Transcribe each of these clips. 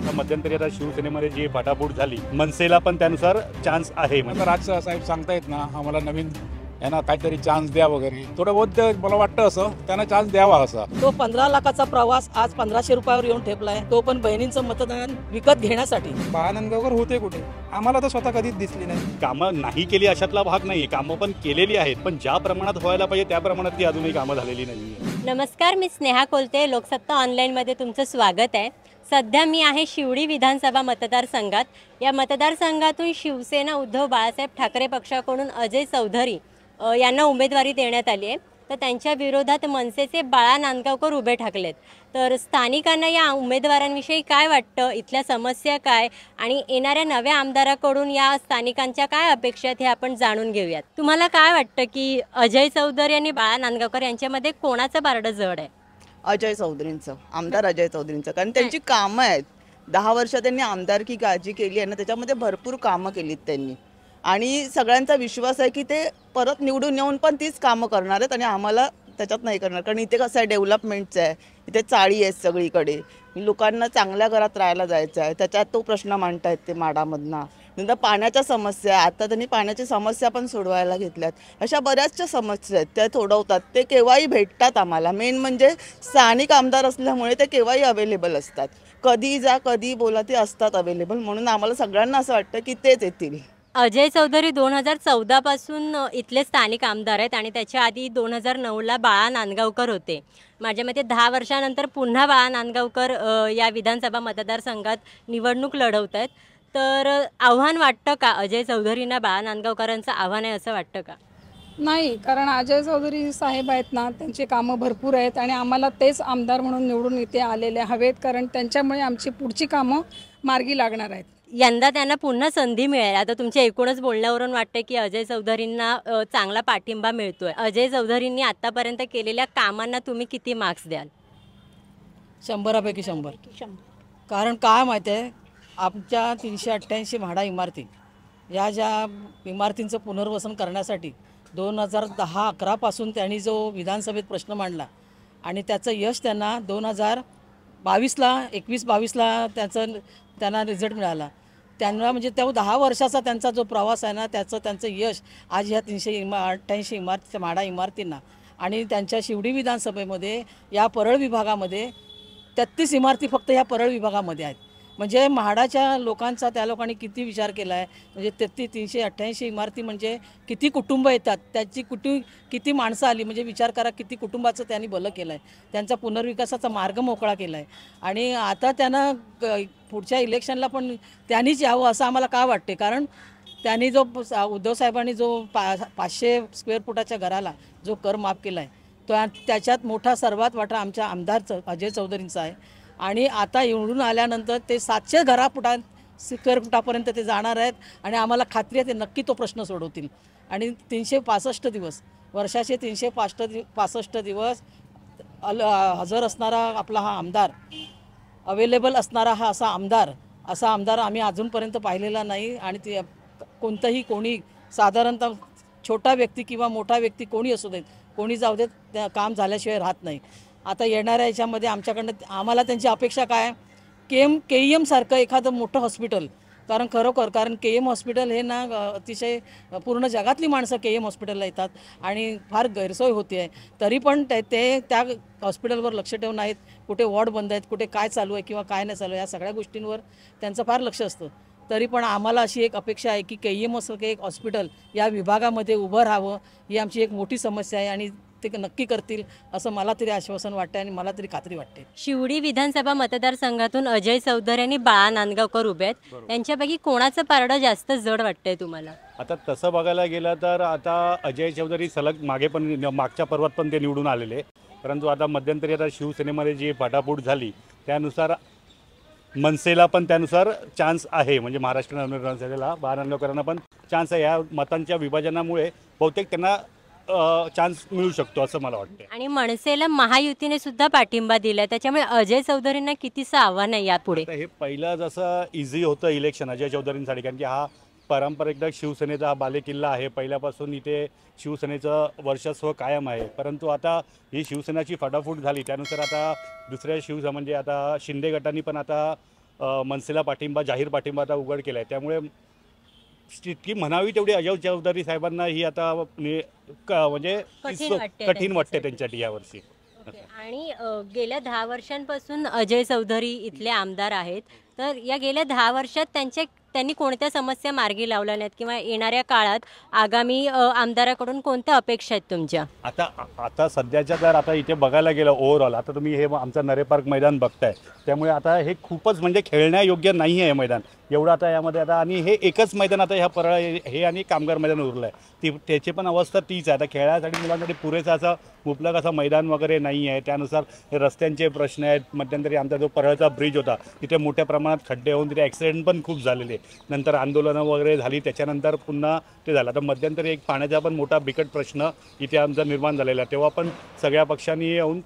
मध्यंतरी आता शिवसेनेमध्ये जी फाटाफूट झाली, मनसेला पण त्यानुसार चान्स आहे. आता राज साहेब सांगतायत ना, आम्हाला नवीन यांना काहीतरी चान्स द्या वगैरे, थोडं बहुत मला वाटतं असं त्यांना चान्स द्यावा असा. तो 15 लाखाचा प्रवास आज 1500 रुपयावर येऊन ठेपलाय, तो पण बहिणींचं मतदान विकत घेण्यासाठी. बाळानंदगावकर होते कुठे, आम्हाला तर स्वतः कधीच दिसली नाही. कामं नाही केली अशातला भाग नाही, कामं पण केलेली आहेत, पण ज्या प्रमाणात व्हायला पाहिजे त्या प्रमाणात ती अजूनही कामं झालेली नाही. नमस्कार, मी स्नेहा कोलते, लोकसत्ता ऑनलाईनमध्ये तुमचं स्वागत आहे. सध्या मी आहे शिवडी विधानसभा मतदारसंघात. या मतदारसंघातून शिवसेना उद्धव बाळासाहेब ठाकरे पक्षाकडून अजय चौधरी यांना उमेदवारी देण्यात आली आहे. तर त्यांच्या विरोधात मनसेचे बाळा नांदगावकर उभे ठाकलेत. तर स्थानिकांना या उमेदवारांविषयी काय वाटतं, इथल्या समस्या काय आणि येणाऱ्या नव्या आमदाराकडून या स्थानिकांच्या काय अपेक्षा आहेत हे आपण जाणून घेऊयात. तुम्हाला काय वाटतं की अजय चौधरी आणि बाळा नांदगावकर यांच्यामध्ये कोणाचं पारडं जड आहे? अजय चौधरींचं, आमदार अजय चौधरींचं. कारण त्यांची कामं आहेत. 10 वर्ष त्यांनी आमदारकी काळजी केली आहे ना, त्याच्यामध्ये भरपूर कामं केलीत त्यांनी. आणि सगळ्यांचा विश्वास आहे की ते परत निवडून येऊन पण तीच कामं करणार आहेत आणि आम्हाला त्याच्यात नाही करणार. कारण इथे कसं आहे, डेव्हलपमेंटचं आहे, इथे चाळी आहेत सगळीकडे, लोकांना चांगल्या घरात राहायला जायचं आहे, त्याच्यात तो प्रश्न मांडतायत ते माडामधनं. नंतर पाण्याच्या समस्या, आता त्यांनी पाण्याची समस्या पण सोडवायला घेतल्यात. अशा बऱ्याचशा समस्या आहेत त्या सोडवतात. ते केव्हाही भेटतात आम्हाला. मेन म्हणजे स्थानिक आमदार असल्यामुळे ते केव्हाही अवेलेबल असतात. कधी जा कधी बोला ते असतात अवेलेबल. म्हणून आम्हाला सगळ्यांना असं वाटतं की तेच येतील. अजय चौधरी 2014 पासून इथले स्थानिक आमदार आहेत आणि त्याच्या आधी 2009ला बाळा नांदगावकर होते. माझ्या मते 10 वर्षानंतर पुन्हा बाळा नांदगावकर या विधानसभा मतदारसंघात निवडणूक लढवत आहेत. तर आव्हान वाटतं का अजय चौधरींना बाळा नांदगावकरांचं आव्हान आहे असं वाटतं का? नाही, कारण अजय चौधरी साहेब आहेत ना, त्यांची कामं भरपूर आहेत आणि आम्हाला तेच आमदार म्हणून निवडून इथे आलेले हवेत. कारण त्यांच्यामुळे आमची पुढची कामं मार्गी लागणार आहेत. यंदा त्यांना पुन्हा संधी मिळेल. आता तुमच्या एकूणच बोलण्यावरून वाटतं की अजय चौधरींना चांगला पाठिंबा मिळतोय. अजय चौधरींनी आतापर्यंत केलेल्या कामांना तुम्ही किती मार्क्स द्याल? 100पैकी 100. कारण काय माहिती आहे, आमच्या 388 म्हाडा इमारती, या ज्या इमारतींचं पुनर्वसन करण्यासाठी 2010-11 पासून त्यांनी जो विधानसभेत प्रश्न मांडला आणि त्याचं यश त्यांना 2022ला त्यांना रिझल्ट मिळाला. त्यांना म्हणजे त्या 10 वर्षाचा त्यांचा जो प्रवास आहे ना, त्यांचं यश आज ह्या 388 इमारतीच्या म्हाडा इमारतींना आणि त्यांच्या शिवडी विधानसभेमध्ये या परळ विभागामध्ये 33 इमारती फक्त ह्या परळ विभागामध्ये आहेत. म्हणजे म्हाडाच्या लोकांचा त्या लोकांनी किती विचार केला आहे. म्हणजे 388 इमारती म्हणजे किती कुटुंब येतात, त्याची किती माणसं आली, म्हणजे विचार करा किती कुटुंबाचं त्यांनी भलं केलं आहे. त्यांचा पुनर्विकासाचा मार्ग मोकळा केला आहे. आणि आता त्यांना पुढच्या इलेक्शनला पण त्यांनीच यावं असं आम्हाला का वाटते. कारण त्यांनी जो उद्धव साहेबांनी जो 500 स्क्वेअर फुटाच्या घराला जो कर माफ केला आहे, तो त्याच्यात मोठा सर्वात वाटा आमच्या आमदार अजय चौधरींचा आहे. आणि आता निवडून आल्यानंतर ते 700 स्क्वेअर फुटापर्यंत ते जाणार आहेत आणि आम्हाला खात्री आहे ते नक्की तो प्रश्न सोडवतील. आणि 365 दिवस, वर्षाचे 365 दिवस हजर असणारा आपला हा आमदार, अवेलेबल असणारा हा असा आमदार आम्ही अजूनपर्यंत पाहिलेला नाही. आणि ते कोणी साधारणतः छोटा व्यक्ती किंवा मोठा व्यक्ती कोणी असू देत, कोणी जाऊ देत, त्या काम झाल्याशिवाय राहत नाही. आता येणाऱ्या याच्यामध्ये आम्हाला त्यांची अपेक्षा काय, KM सारखं एखादं मोठं हॉस्पिटल. कारण KM हॉस्पिटल हे ना अतिशय पूर्ण जगातली माणसं KM हॉस्पिटलला येतात आणि फार गैरसोय होती आहे. तरी पण ते त्या हॉस्पिटलवर लक्ष ठेवून आहेत. कुठे वॉर्ड बंद आहेत, कुठे काय चालू आहे किंवा काय नाही चालू आहे, या सगळ्या गोष्टींवर त्यांचं फार लक्ष असतं. तरी पण आम्हाला अशी एक अपेक्षा आहे की KM सारखं एक हॉस्पिटल या विभागामध्ये उभं राहावं, ही आमची एक मोठी समस्या आहे आणि ते नक्की करतील असं मला तरी आश्वासन वाटतं आणि मला तरी खात्री वाटते. शिवडी विधानसभा मतदारसंघातून अजय चौधरी आणि बाळा नांदगावकर उभे आहेत. यांच्यापैकी कोणाचं पारडं जास्त जड वाटतंय तुम्हाला? आता तसं बघायला गेलं तर आता अजय चौधरी सलग मागच्या पर्वात पण ते निवडून आलेले, परंतु आता मध्यंतरी आता शिवसेनेमध्ये जी फाटाफूट झाली त्यानुसार मनसेला पण त्यानुसार चान्स आहे. म्हणजे महाराष्ट्र नवनिर्माण सेनेला बाळा नांदगावकरांना पण चान्स आहे. या मतांच्या विभाजनामुळे बहुतेक त्यांना चान्स मिळू शकतो असं मला वाटतं. आणि मनसेला महायुतीने सुद्धा पाठिंबा दिलाय, त्याच्यामुळे अजय चौधरींना कितीचं आव्हान आहे यापुढे? हे पहिलं जसं इझी होतं इलेक्शन अजय चौधरींसाठी, कारण की हा पारंपरिक शिवसेनेचा हा बालेकिल्ला आहे. पहिल्यापासून इथे शिवसेनेचं वर्चस्व कायम आहे. परंतु आता ही शिवसेनेची फटाफूट झाली त्यानुसार आता दुसऱ्या म्हणजे आता शिंदे गटांनी पण आता मनसेला पाठिंबा, जाहीर पाठिंबा आता उघड केला आहे. त्यामुळे जितकी म्हणावी तेवढी अजय चौधरी साहेबांना ही आता म्हणजे कठीण वाटते त्यांच्यासाठी यावर्षी. आणि गेल्या 10 वर्षांपासून अजय चौधरी इथले आमदार आहेत. तर या गेल्या 10 वर्षात त्यांनी कोणत्या समस्या मार्गी लावल्या नाहीत किंवा येणाऱ्या काळात आगामी आमदाराकडून कोणत्या अपेक्षा आहेत तुमच्या? आता सध्याच्या जर आता इथे बघायला गेलं ओव्हरऑल, आता तुम्ही हे आमचं नरे पार्क मैदान बघताय, त्यामुळे आता हे खूपच म्हणजे खेळण्यायोग्य नाही आहे मैदान एवढं आता यामध्ये. आता आणि हे एकच मैदान आता ह्या परळ हे आणि कामगार मैदान उरलं आहे, त्याची पण अवस्था तीच आहे. आता खेळासाठी मुलांसाठी पुरेसा असा मुबलक असं मैदान वगैरे नाही आहे. त्यानुसार हे रस्त्यांचे प्रश्न आहेत. मध्यंतरी आमचा जो परळचा ब्रिज होता तिथे मोठ्या प्रमाणात खड्डे होऊन तिथे ॲक्सिडेंट पण खूप झालेले, नंतर आंदोलनं वगैरे झाली, त्याच्यानंतर पुन्हा ते झालं. आता मध्यंतरी एक पाण्याचा पण मोठा बिकट प्रश्न इथे आमचा निर्माण झालेला, तेव्हा पण सगळ्या पक्षांनी येऊन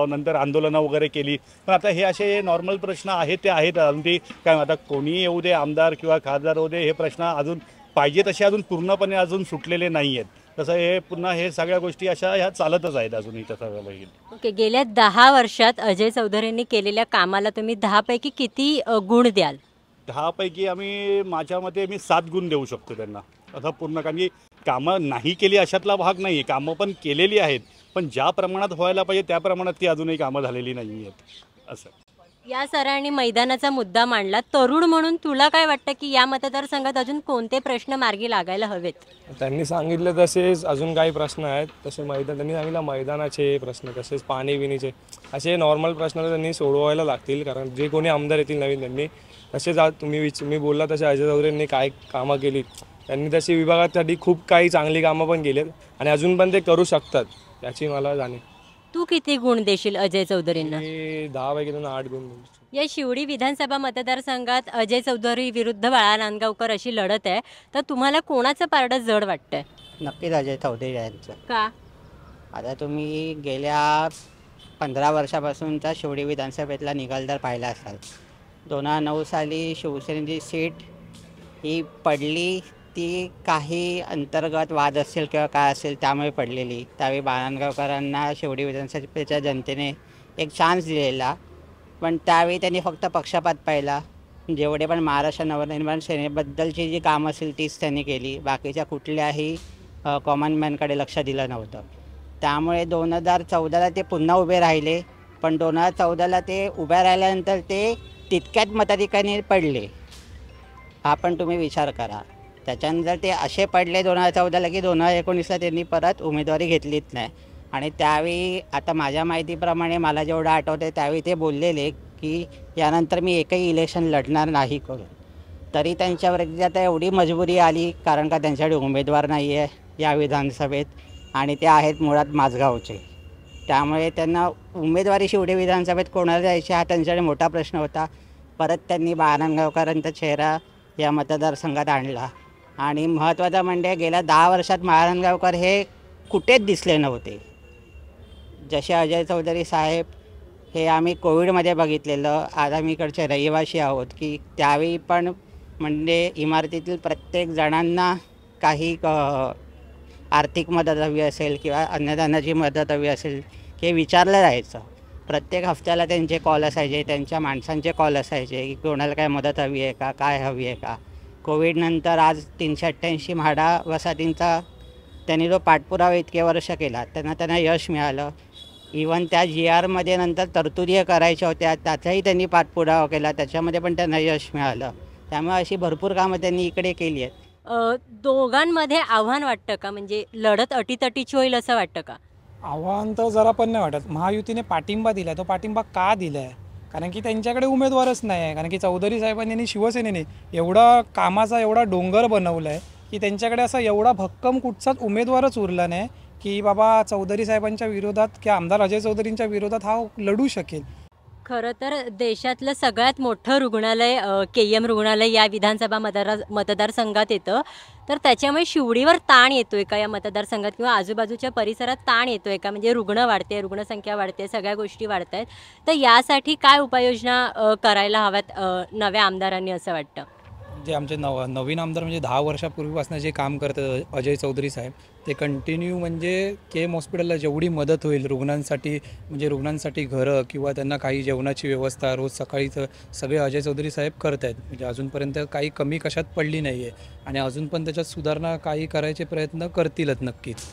नंतर आंदोलनं वगैरे केली. पण आता हे असे नॉर्मल प्रश्न आहेत ते आहेत. अजून ती काय आता कोणीही येऊ दे, आमदार किंवा खासदार होऊ दे, हे प्रश्न अजून पाहिजे तसे अजून पूर्णपणे अजून सुटलेले नाही आहेत. तसं हे पुन्हा हे सगळ्या गोष्टी अशा ह्या चालतच आहेत अजूनही तसं बघेल. ओके, गेल्या 10 वर्षात अजय चौधरींनी केलेल्या कामाला तुम्ही 10 पैकी किती गुण द्याल? 10 पैकी माझ्या मते मी 7 गुण देऊ शकतो त्यांना असं पूर्ण. कारण की कामं नाही केली अशातला भाग नाही आहे, कामं पण केलेली आहेत, पण ज्या प्रमाणात व्हायला पाहिजे त्या प्रमाणात ती अजूनही कामं झालेली नाही आहेत असं. या सरांनी मैदानाचा मुद्दा मांडला. तरुण म्हणून तुला काय वाटतं की या मतदारसंघात अजून कोणते प्रश्न मार्गी लागायला हवेत? त्यांनी सांगितलं तसेच अजून काही प्रश्न आहेत. तसे त्यांनी सांगितलं मैदानाचे प्रश्न, तसेच पाणी बिणीचे असे नॉर्मल प्रश्न त्यांनी सोडवायला लागतील. कारण जे कोणी आमदार येतील नवीन त्यांनी तसेच तुम्ही बोलला तसे अजय चौधरींनी काय कामं केली. त्यांनी तशी विभागासाठी खूप काही चांगली कामं पण केली आहेत आणि अजून पण ते करू शकतात याची मला जाणीव. तू किती गुण देशील अजय चौधरींना? 10 पैकी 8 गुण देऊ. या शिवडी विधानसभा मतदारसंघात अजय चौधरी विरुद्ध बाळा नांदगावकर अशी लढत आहे. तर तुम्हाला कोणाचं पारडं जड वाटतंय? नक्कीच अजय चौधरी यांचं. का? आता तुम्ही गेल्या 15 वर्षापासूनचा शिवडी विधानसभेतला निकाल जर पाहिला असाल, 2009 साली शिवसेनेची सीट ही पडली. ती काही अंतर्गत वाद असेल किंवा काय असेल त्यामुळे पडलेली. त्यावेळी बाळानगावकरांना शिवडी विधानसभेच्या जनतेने एक चान्स दिलेला, पण त्यावेळी त्यांनी फक्त पक्षपात पाहिला. जेवढे पण महाराष्ट्र नवनिर्माण सेनेबद्दलची जी कामं असेल तीच त्यांनी केली, बाकीच्या कुठल्याही कॉमन मॅनकडे लक्ष दिलं नव्हतं. त्यामुळे 2014ला ते पुन्हा उभे राहिले, पण 2014ला ते उभ्या राहिल्यानंतर ते तितक्याच मताधिकांनी पडले. हा पण तुम्ही विचार करा. त्याच्यानंतर ते असे पडले 2014ला की 2019ला त्यांनी परत उमेदवारी घेतलीच नाही. आणि त्यावेळी आता माझ्या माहितीप्रमाणे मला जेवढं आठवतं आहे त्यावेळी ते बोललेले की यानंतर मी एकही इलेक्शन लढणार नाही करून. तरी त्यांच्यावरती आता एवढी मजबुरी आली कारण का त्यांच्याकडे उमेदवार नाही आहे या विधानसभेत आणि ते आहेत मुळात माझगावचे. त्यामुळे त्यांना उमेदवारी शिवडी विधानसभेत कोणाला द्यायची हा त्यांच्याकडे मोठा प्रश्न होता. परत त्यांनी बाळानगावकरांचा चेहरा या मतदारसंघात आणला. आणि महत्त्वाचं म्हणजे गेल्या 10 वर्षात बाळानगावकर हे कुठेच दिसले नव्हते. जसे अजय चौधरी साहेब हे आम्ही कोविडमध्ये बघितलेलं, आज आम्ही इकडचे रहिवासी आहोत की त्यावेळी पण म्हणजे इमारतीतील प्रत्येक जणांना काही आर्थिक मदत हवी असेल किंवा अन्नदानाची मदत हवी असेल हे विचारलं जायचं. प्रत्येक हफ्त्याला त्यांचे कॉल असायचे, त्यांच्या माणसांचे कॉल असायचे की कोणाला काय मदत हवी आहे का, काय हवी आहे का. कोविडनंतर आज 388 म्हाडा वसाहतींचा त्यांनी जो पाठपुरावा इतके वर्ष केला त्यांना यश मिळालं. इवन त्या GRमध्ये नंतर तरतुदी करायच्या होत्या त्याचाही त्यांनी पाठपुरावा केला, त्याच्यामध्ये पण त्यांना यश मिळालं. त्यामुळे अशी भरपूर कामं त्यांनी इकडे केली आहेत. दोघांमध्ये आव्हान वाटतं का? म्हणजे लढत अटीतटीची होईल असं वाटतं का? आव्हान तर जरा पण नाही वाटत. महायुतीने पाठिंबा दिला आहे, तो पाठिंबा का दिला आहे? कारण की त्यांच्याकडे उमेदवारच नाही आहे. कारण की चौधरी साहेबांनी आणि शिवसेनेने एवढा कामाचा एवढा डोंगर बनवला आहे की त्यांच्याकडे असा एवढा भक्कम कुठचाच उमेदवारच उरला नाही की बाबा चौधरी साहेबांच्या विरोधात किंवा आमदार अजय चौधरींच्या विरोधात हा लढू शकेल. खरं तर देशातलं सगळ्यात मोठं रुग्णालय KM रुग्णालय या विधानसभा मतदारसंघात येतं. तर त्याच्यामुळे शिवडीवर ताण येतोय का या मतदारसंघात किंवा आजूबाजूच्या परिसरात ताण येतोय का? म्हणजे रुग्ण वाढते, रुग्णसंख्या वाढते, सगळ्या गोष्टी वाढत आहेत. तर यासाठी काय उपाययोजना करायला हव्यात नव्या आमदारांनी असं वाटतं? जे आमचे नवीन आमदार म्हणजे 10 वर्षापूर्वीपासून जे काम करतात अजय चौधरी साहेब, ते कंटिन्यू म्हणजे KM हॉस्पिटलला जेवढी मदत होईल रुग्णांसाठी, म्हणजे रुग्णांसाठी घरं किंवा त्यांना काही जेवणाची व्यवस्था रोज सकाळीचं सगळे अजय चौधरी साहेब करत आहेत. म्हणजे अजूनपर्यंत काही कमी कशात पडली नाही आहे आणि अजून पण त्याच्यात सुधारणा काही करायचे प्रयत्न करतीलच नक्कीच.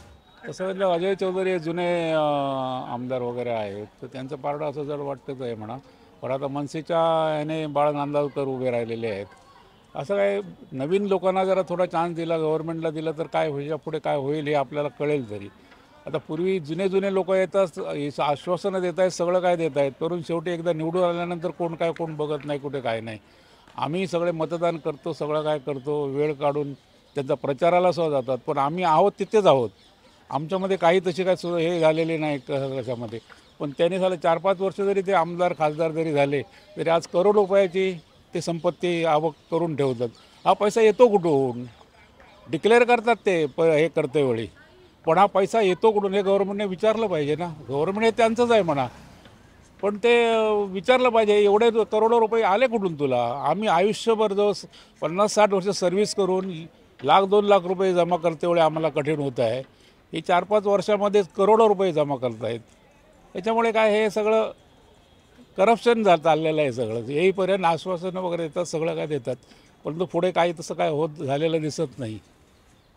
तसं म्हटलं अजय चौधरी हे जुने आमदार वगैरे आहेत, तर त्यांचं पारडं असं जर वाटतंच आहे म्हणा. पण आता मनसेच्या ह्याने बाळ नांदगावकर उभे राहिलेले आहेत. असं काय नवीन लोकांना जरा थोडा चान्स दिला, गव्हर्नमेंटला दिलं तर काय होईल, पुढे काय होईल हे आपल्याला कळेल. तरी आता पूर्वी जुने लोक येतात, आश्वासनं देत आहेत, सगळं काय देत आहेत, करून शेवटी एकदा निवडून आल्यानंतर कोण बघत नाही, कुठे काय नाही. आम्ही सगळे मतदान करतो, सगळं काय करतो, वेळ काढून त्यांचा प्रचाराला सुद्धा जातात, पण आम्ही आहोत तिथेच आहोत. आमच्यामध्ये काही तशी काय हे झालेले नाही कशामध्ये. पण त्यांनी झालं 4-5 वर्ष जरी ते आमदार खासदार जरी झाले तरी आज करोड रुपयाची ते संपत्ती आवक करून ठेवतात. हा पैसा येतो कुठून? डिक्लेअर करतात ते हे करते वेळी, पण हा पैसा येतो कुठून हे गव्हर्नमेंटने विचारलं पाहिजे ना. गव्हर्नमेंट हे त्यांचंच आहे म्हणा, पण ते विचारलं पाहिजे एवढे करोडो रुपये आले कुठून तुला. आम्ही आयुष्यभर जो 50-60 वर्ष सर्व्हिस करून 1-2 लाख रुपये जमा करते वेळी आम्हाला कठीण होत आहे. हे 4-5 वर्षामध्येच करोडो रुपये जमा करतायत. त्याच्यामुळे काय हे सगळं करप्शन चाललेलं आहे. सगळं येईपर्यंत आश्वासनं वगैरे देतात, सगळं काय देतात, परंतु पुढे काही तसं काय होत झालेलं दिसत नाही.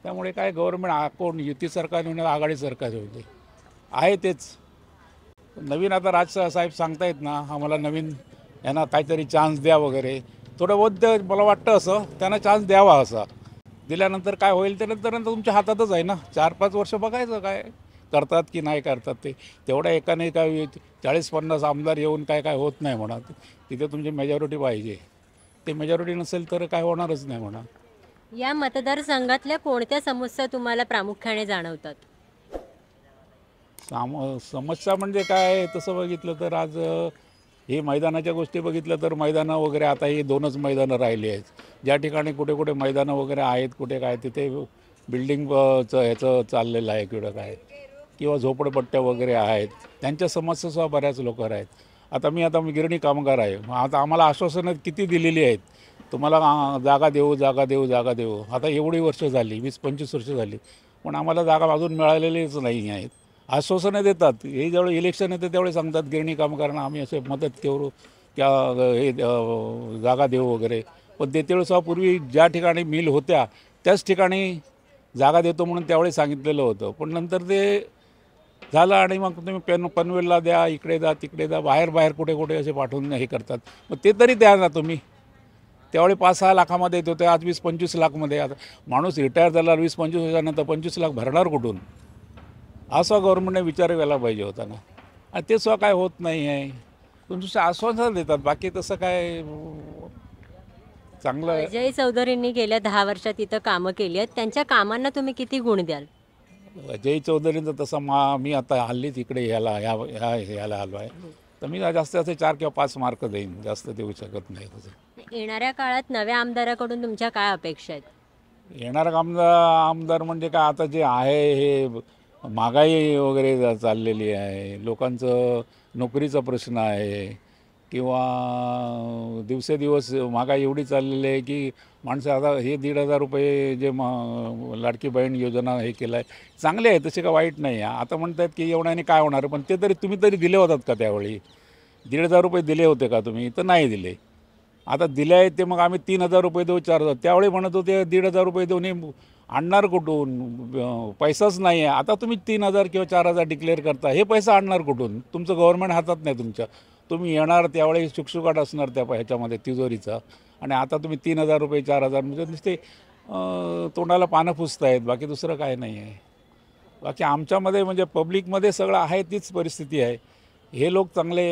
त्यामुळे काय गव्हर्नमेंट कोण युती सरकार होणे आघाडी सरकार होते आहे तेच. नवीन आता साहेब सांगतायत ना आम्हाला नवीन यांना काहीतरी चान्स द्या वगैरे, थोडं बहुत मला वाटतं असं त्यांना चान्स द्यावा. असा दिल्यानंतर काय होईल ते नंतर तुमच्या हातातच आहे ना. 4-5 वर्ष बघायचं काय करतात की नाही करतात ते. तेवढ्या एकाने काय 40-50 आमदार येऊन काय होत नाही म्हणा. तिथे तुमची मेजॉरिटी पाहिजे. ते मेजॉरिटी नसेल तर काय होणारच नाही म्हणा. या मतदारसंघातल्या कोणत्या समस्या तुम्हाला प्रामुख्याने जाणवतात? समस्या म्हणजे काय तसं बघितलं तर आज हे मैदानाच्या गोष्टी बघितलं तर मैदानं वगैरे आता ही 2च मैदानं राहिली आहेत. ज्या ठिकाणी कुठे मैदानं वगैरे आहेत कुठे काय तिथे बिल्डिंगचं ह्याचं चाललेलं आहे किंवा काय, किंवा झोपडपट्ट्या वगैरे आहेत, त्यांच्या समस्यासुद्धा बऱ्याच लोक आहेत. आता मी गिरणी कामगार आहे. आता आम्हाला आश्वासनं किती दिलेली आहेत, तुम्हाला जागा देऊ. आता एवढी वर्ष झाली, 20-25 वर्ष झाली, पण आम्हाला जागा अजून मिळालेलीच नाही आहेत. आश्वासनं देतात, हे जेवढे इलेक्शन येते तेवढे सांगतात गिरणी कामगारांना आम्ही असे मदत करू त्या हे जागा देऊ वगैरे. पण देतेवेळेस पूर्वी ज्या ठिकाणी मिल होत्या त्याच ठिकाणी जागा देतो म्हणून त्यावेळी सांगितलेलं होतं. पण नंतर ते झालं आणि मग तुम्ही पनवेलला द्या, इकडे द्या, तिकडे द्या, बाहेर कुठे असे पाठवून हे करतात. मग ते तरी द्या ना तुम्ही. त्यावेळी 5-6 लाखामध्ये येत होते, आज 20-25 लाखमध्ये. आता माणूस रिटायर झाला 20-25 वर्षानंतर 25 लाख भरणार कुठून? असं गव्हर्नमेंटने विचार केला पाहिजे होता ना. आणि ते सुद्धा काय होत नाही आहे. तुमचं आश्वासन देतात, बाकी तसं काय चांगलं. अजय चौधरींनी गेल्या 10 वर्षात इथं कामं केली आहेत, त्यांच्या कामांना तुम्ही किती गुण द्याल? अजय चौधरींचं तसं मी आता हल्लीच इकडे ह्याला आलो आहे, तर मी जास्तीत जास्त 4 किंवा 5 मार्क देईन, जास्त देऊ शकत नाही. तसं येणाऱ्या काळात नव्या आमदाराकडून तुमच्या काय अपेक्षा आहेत? येणारा आमदार म्हणजे काय, आता जे आहे हे महागाई वगैरे चाललेली आहे, लोकांचं नोकरीचा प्रश्न आहे, किंवा दिवसेदिवस महागाई एवढी चाललेली आहे की माणसं आता हे 1,500 रुपये जे लाडकी बहीण योजना हे केलं आहे चांगले आहे, तसे काय वाईट नाही आहे. आता म्हणतात की एवढ्याने काय होणार, पण ते तरी तुम्ही तरी दिले होतात का त्यावेळी? 1,500 रुपये दिले होते का तुम्ही? तर नाही दिले. आता दिले आहेत ते मग आम्ही 3,000 रुपये देऊ, 4,000. त्यावेळी म्हणत होते 1,500 रुपये देऊन आणणार कुठून? पैसाच नाही आहे. आता तुम्ही 3,000 किंवा 4,000 डिक्लेअर करता, हे पैसा आणणार कुठून? तुमचं गव्हर्नमेंट हातात नाही तुमच्या. तुम्ही येणार त्यावेळी शुकशुकाट असणार त्या ह्याच्यामध्ये तिजोरीचा, आणि आता तुम्ही 3,000 रुपये 4,000 म्हणजे नुसते तोंडाला पानं पुसतायत, बाकी दुसरं काय नाही आहे. बाकी आमच्यामध्ये म्हणजे पब्लिकमध्ये सगळं आहे तीच परिस्थिती आहे. हे लोक चांगले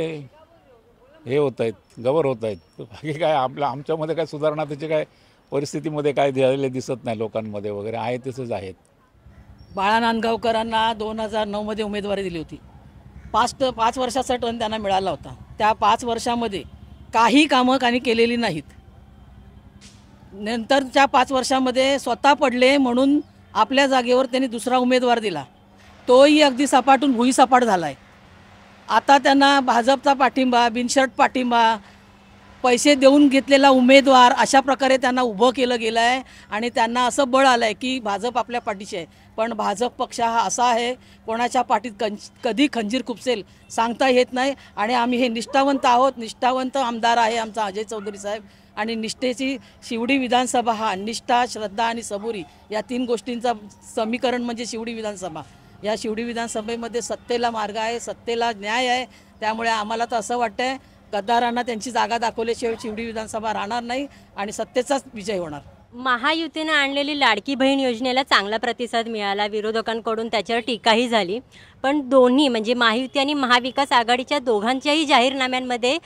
हे होत आहेत, गवर होत आहेत. बाकी काय आमच्यामध्ये काय सुधारणा त्याची काय परिस्थितीमध्ये काय झालेले दिसत नाही लोकांमध्ये वगैरे, आहे तसंच आहेत. बाळा नांदगावकरांना 2009मध्ये उमेदवारी दिली होती. 5 वर्षाचा टर्न त्यांना मिळाला होता. त्या 5 वर्षामध्ये काही कामं त्यांनी केलेली नाहीत. नंतरच्या 5 वर्षामध्ये स्वतः पडले म्हणून आपल्या जागेवर त्यांनी दुसरा उमेदवार दिला, तोही अगदी सपाटून भुईसपाट झाला आहे. आता त्यांना भाजपचा पाठिंबा, बिनशर्त पाठिंबा पैसे देऊन घेतलेला उमेदवार अशा प्रकारे त्यांना उभं केलं गेलं आहे आणि त्यांना असं बळ आलं आहे की भाजप आपल्या पाठीशी आहे. पण भाजप पक्ष हा असा आहे, कोणाच्या पाठीत कधी खंजीर खुपसेल सांगता येत नाही. आणि आम्ही हे निष्ठावंत आहोत, निष्ठावंत आमदार आहे आमचा अजय चौधरी साहेब. आणि निष्ठेची शिवडी विधानसभा हा निष्ठा, श्रद्धा आणि सबुरी या 3 गोष्टींचा समीकरण म्हणजे शिवडी विधानसभा. या शिवडी विधानसभेमध्ये सत्तेला मार्ग आहे, सत्तेला न्याय आहे. त्यामुळे आम्हाला तर असं वाटतंय गद्दारांना त्यांची जागा दाखवल्याशिवाय शिवडी विधानसभा राहणार नाही आणि सत्तेचाच विजय होणार. महायुतीनं आणलेली लाडकी बहीण योजनेला चांगला प्रतिसाद मिळाला, विरोधकांकडून त्याच्यावर टीकाही झाली. पण दोन्ही म्हणजे महायुती आणि महाविकास आघाडीच्या दोघांच्याही जाहीरनाम्यांमध्ये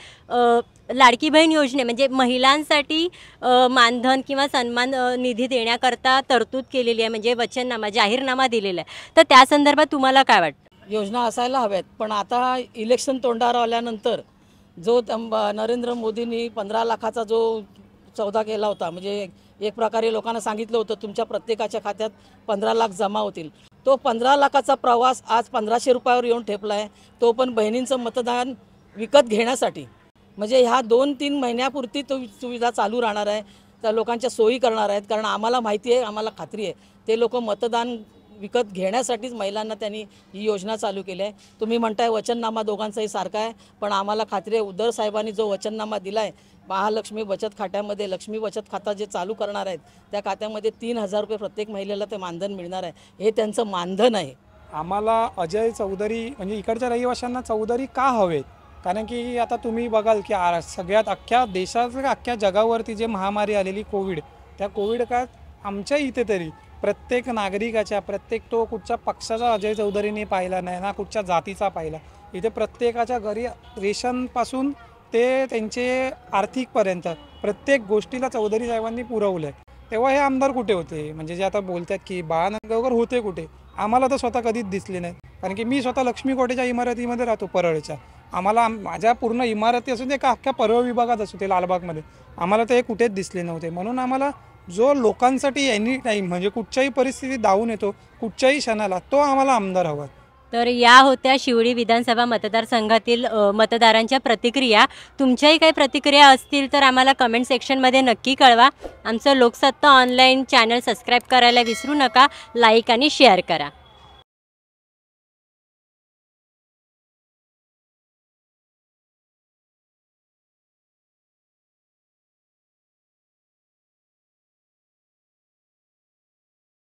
लाडकी बहीण योजने म्हणजे महिलांसाठी मानधन किंवा सन्मान निधी देण्याकरता तरतूद केलेली आहे, म्हणजे वचननामा, जाहीरनामा दिलेला आहे. तर त्या संदर्भात तुम्हाला काय वाटतं? योजना असायला हव्यात, पण आता इलेक्शन तोंडावर आल्यानंतर जो नरेंद्र मोदींनी 15 लाखाचा जो सौदा केला होता, म्हणजे एक प्रकारे लोकांना सांगितलं होतं तुमच्या प्रत्येकाच्या खात्यात 15 लाख जमा होतील, तो 15 लाखाचा प्रवास आज 1500 रुपयावर येऊन ठेपला आहे. तो पण बहिणींचं मतदान विकत घेण्यासाठी. म्हणजे ह्या 2-3 महिन्यापुरती तो सुविधा चालू राहणार आहे, त्या लोकांच्या सोयी करणार आहेत. कारण आम्हाला माहिती आहे, आम्हाला खात्री आहे ते लोक मतदान विकत घेण्यासाठीच महिलांना त्यांनी ही योजना चालू केली आहे. तुम्ही म्हणताय वचननामा दोघांचाही सारखा आहे, पण आम्हाला खात्री आहे उद्धव साहेबांनी जो वचननामा दिला आहे महालक्ष्मी बचत खात्यामध्ये, लक्ष्मी बचत खाता जे चालू करणार आहेत त्या खात्यामध्ये 3000 रुपये प्रत्येक महिलेला ते मानधन मिळणार आहे. हे त्यांचं मानधन आहे. आम्हाला अजय चौधरी म्हणजे इकडच्या रहिवाशांना चौधरी का हवेत? कारण की आता तुम्ही बघाल की सगळ्यात अख्ख्या देशात अख्ख्या जगावरती जे महामारी आलेली कोविड, त्या कोविड काळात आमच्या इथे तरी प्रत्येक नागरिकाच्या, प्रत्येक तो कुठच्या पक्षाचा अजय चौधरीने पाहिला नाही ना कुठच्या जातीचा पाहिला. इथे प्रत्येकाच्या घरी रेशनपासून ते त्यांचे आर्थिकपर्यंत प्रत्येक गोष्टीला चौधरी साहेबांनी पुरवलं आहे. तेव्हा हे आमदार कुठे होते? म्हणजे जे आता बोलतात की बाळानंदगावकर होते कुठे, आम्हाला तर स्वतः कधीच दिसले नाही. कारण की मी स्वतः लक्ष्मी कोटेच्या इमारतीमध्ये राहतो परळच्या. आम्हाला माझ्या पूर्ण इमारती असून ते का अख्ख्या परळ विभागात असू ते लालबागमध्ये, आम्हाला ते कुठेच दिसले नव्हते. म्हणून आम्हाला जो लोकांसाठी एनी टाईम म्हणजे कुठच्याही परिस्थितीत धावून येतो, कुठच्याही क्षणाला, तो आम्हाला आमदार हवा. तर या होत्या शिवडी विधानसभा मतदारसंघातील मतदारांच्या प्रतिक्रिया. तुमच्याही काही प्रतिक्रिया असतील तर आम्हाला कमेंट सेक्शनमध्ये नक्की कळवा. आमचं लोकसत्ता ऑनलाईन चॅनल सबस्क्राईब करायला विसरू नका. लाईक आणि शेअर करा.